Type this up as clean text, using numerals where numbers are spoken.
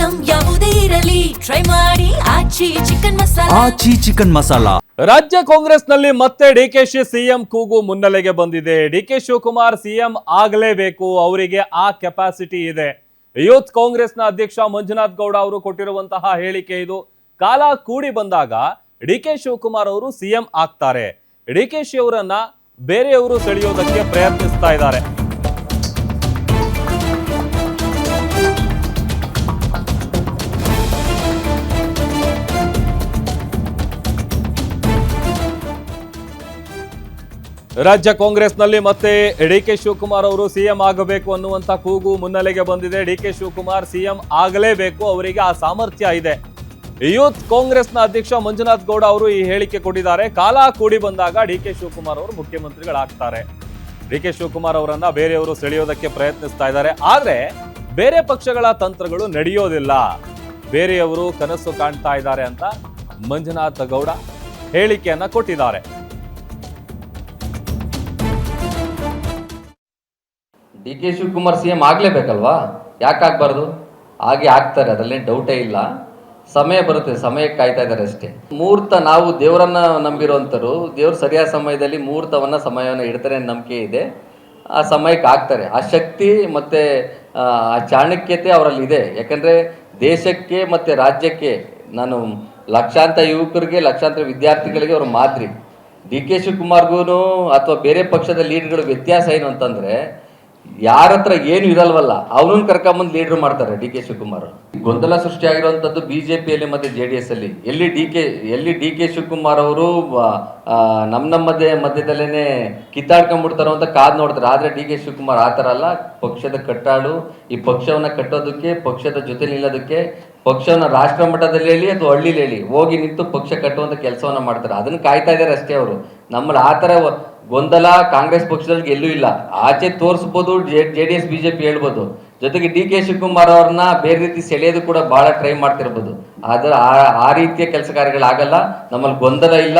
Item ಯಾವುದೇ ಇರಲಿ try ಮಾಡಿ ಆಚಿ ಚಿಕನ್ ಮಸಾಲಾ. ರಾಜ್ಯ ಕಾಂಗ್ರೆಸ್ನಲ್ಲಿ ಮತ್ತೆ ಡಿಕೆಶಿ ಸಿಎಂ ಕೂಗು ಮುನ್ನೆಲೆಗೆ ಬಂದಿದೆ. ಡಿಕೆ ಶಿವಕುಮಾರ್ ಸಿಎಂ ಆಗಲೇಬೇಕು, ಅವರಿಗೆ ಆ ಕೆಪಾಸಿಟಿ ಇದೆ. ಯೂತ್ ಕಾಂಗ್ರೆಸ್ನ ಅಧ್ಯಕ್ಷ ಮಂಜುನಾಥ್ ಗೌಡ ಅವರು ಕೊಟ್ಟಿರುವಂತಹ ಹೇಳಿಕೆ ಇದು. ಕಾಲ ಕೂಡಿ ಬಂದಾಗ ಡಿಕೆ ಶಿವಕುಮಾರ್ ಅವರು ಸಿಎಂ ಆಗ್ತಾರೆ. ಡಿಕೆಶಿ ಅವರನ್ನ ಬೇರೆಯವರು ಸೆಳೆಯೋದಕ್ಕೆ ಪ್ರಯತ್ನಿಸ್ತಾ ಇದ್ದಾರೆ. ರಾಜ್ಯ ಕಾಂಗ್ರೆಸ್ನಲ್ಲಿ ಮತ್ತೆ ಡಿಕೆ ಶಿವಕುಮಾರ್ ಅವರು ಸಿಎಂ ಆಗಬೇಕು ಅನ್ನುವಂತ ಕೂಗು ಮುನ್ನೆಲೆಗೆ ಬಂದಿದೆ. ಡಿಕೆ ಶಿವಕುಮಾರ್ ಸಿಎಂ ಆಗಲೇಬೇಕು, ಅವರಿಗೆ ಆ ಸಾಮರ್ಥ್ಯ ಇದೆ. ಯೂತ್ ಕಾಂಗ್ರೆಸ್ನ ಅಧ್ಯಕ್ಷ ಮಂಜುನಾಥ್ ಗೌಡ ಅವರು ಈ ಹೇಳಿಕೆ ಕೊಟ್ಟಿದ್ದಾರೆ. ಕಾಲ ಕೂಡಿ ಬಂದಾಗ ಡಿಕೆ ಶಿವಕುಮಾರ್ ಅವರು ಮುಖ್ಯಮಂತ್ರಿಗಳಾಗ್ತಾರೆ. ಡಿಕೆ ಶಿವಕುಮಾರ್ ಅವರನ್ನ ಬೇರೆಯವರು ಸೆಳೆಯೋದಕ್ಕೆ ಪ್ರಯತ್ನಿಸ್ತಾ ಇದ್ದಾರೆ. ಆದ್ರೆ ಬೇರೆ ಪಕ್ಷಗಳ ತಂತ್ರಗಳು ನಡೆಯೋದಿಲ್ಲ, ಬೇರೆಯವರು ಕನಸು ಕಾಣ್ತಾ ಇದ್ದಾರೆ ಅಂತ ಮಂಜುನಾಥ್ ಗೌಡ ಹೇಳಿಕೆಯನ್ನ ಕೊಟ್ಟಿದ್ದಾರೆ. ಡಿ ಕೆ ಶಿವಕುಮಾರ್ ಸಿಎಂ ಆಗಲೇಬೇಕಲ್ವಾ? ಯಾಕೆ ಆಗಬಾರ್ದು? ಹಾಗೆ ಆಗ್ತಾರೆ, ಅದರಲ್ಲೇನು ಡೌಟೇ ಇಲ್ಲ. ಸಮಯ ಬರುತ್ತೆ, ಸಮಯಕ್ಕೆ ಕಾಯ್ತಾ ಇದ್ದಾರೆ ಅಷ್ಟೇ. ಮುಹೂರ್ತ, ನಾವು ದೇವರನ್ನ ನಂಬಿರೋಂಥರು, ದೇವ್ರು ಸರಿಯಾದ ಸಮಯದಲ್ಲಿ ಸಮಯವನ್ನು ಇಡ್ತಾರೆ ಅನ್ನೋ ನಂಬಿಕೆ ಇದೆ. ಆ ಸಮಯಕ್ಕೆ ಆಗ್ತಾರೆ. ಆ ಶಕ್ತಿ ಮತ್ತು ಆ ಚಾಣಕ್ಯತೆ ಅವರಲ್ಲಿ ಇದೆ. ಯಾಕಂದರೆ ದೇಶಕ್ಕೆ ಮತ್ತು ರಾಜ್ಯಕ್ಕೆ ನಾನು ಲಕ್ಷಾಂತರ ಯುವಕರಿಗೆ, ಲಕ್ಷಾಂತರ ವಿದ್ಯಾರ್ಥಿಗಳಿಗೆ ಅವರು ಮಾದರಿ. ಡಿ ಕೆ ಶಿವಕುಮಾರ್ಗೂ ಅಥವಾ ಬೇರೆ ಪಕ್ಷದ ಲೀಡರ್ಗಳ ವ್ಯತ್ಯಾಸ ಏನು ಅಂತಂದರೆ, ಯಾರ ಹತ್ರ ಏನು ಇರಲ್ವಲ್ಲ ಅವನನ್ನು ಕರ್ಕೊಂಬಂದು ಲೀಡರ್ ಮಾಡ್ತಾರೆ ಡಿ ಕೆ ಶಿವಕುಮಾರ್. ಗೊಂದಲ ಸೃಷ್ಟಿಯಾಗಿರುವಂಥದ್ದು BJPಯಲ್ಲಿ ಮತ್ತು JDS ಅಲ್ಲಿ. ಎಲ್ಲಿ ಡಿ ಕೆ ಶಿವಕುಮಾರ್ ಅವರು ನಮ್ಮ ಮಧ್ಯದಲ್ಲೇ ಕಿತ್ತಾಡ್ಕೊಂಡ್ಬಿಡ್ತಾರೋ ಅಂತ ಕಾದು ನೋಡ್ತಾರೆ. ಆದರೆ ಡಿ ಕೆ ಶಿವಕುಮಾರ್ ಆ ಥರ ಅಲ್ಲ. ಪಕ್ಷದ ಕಟ್ಟಾಳು. ಈ ಪಕ್ಷವನ್ನು ಕಟ್ಟೋದಕ್ಕೆ, ಪಕ್ಷದ ಜೊತೆ ನಿಲ್ಲೋದಕ್ಕೆ, ಪಕ್ಷವನ್ನು ರಾಷ್ಟ್ರ ಮಟ್ಟದಲ್ಲಿ ಹೇಳಿ ಅಥವಾ ಹಳ್ಳಿಲಿ ಹೇಳಿ ಹೋಗಿ ನಿಂತು ಪಕ್ಷ ಕಟ್ಟುವಂಥ ಕೆಲಸವನ್ನು ಮಾಡ್ತಾರೆ. ಅದನ್ನು ಕಾಯ್ತಾ ಇದ್ದಾರೆ ಅಷ್ಟೇ ಅವರು. ನಮ್ಮಲ್ಲಿ ಆ ಥರ ಗೊಂದಲ ಕಾಂಗ್ರೆಸ್ ಪಕ್ಷದಲ್ಲಿ ಎಲ್ಲೂ ಇಲ್ಲ. ಆಚೆ ತೋರಿಸ್ಬೋದು, JDS BJP ಹೇಳ್ಬೋದು. ಜೊತೆಗೆ ಡಿ ಕೆ ಶಿವಕುಮಾರ್ ಅವ್ರನ್ನ ಬೇರೆ ರೀತಿ ಸೆಳೆಯೋದು ಕೂಡ ಬಹಳ ಟ್ರೈ ಮಾಡ್ತಿರ್ಬೋದು. ಆದರೆ ಆ ರೀತಿಯ ಕೆಲಸ ಕಾರ್ಯಗಳಾಗಲ್ಲ. ನಮ್ಮಲ್ಲಿ ಗೊಂದಲ ಇಲ್ಲ.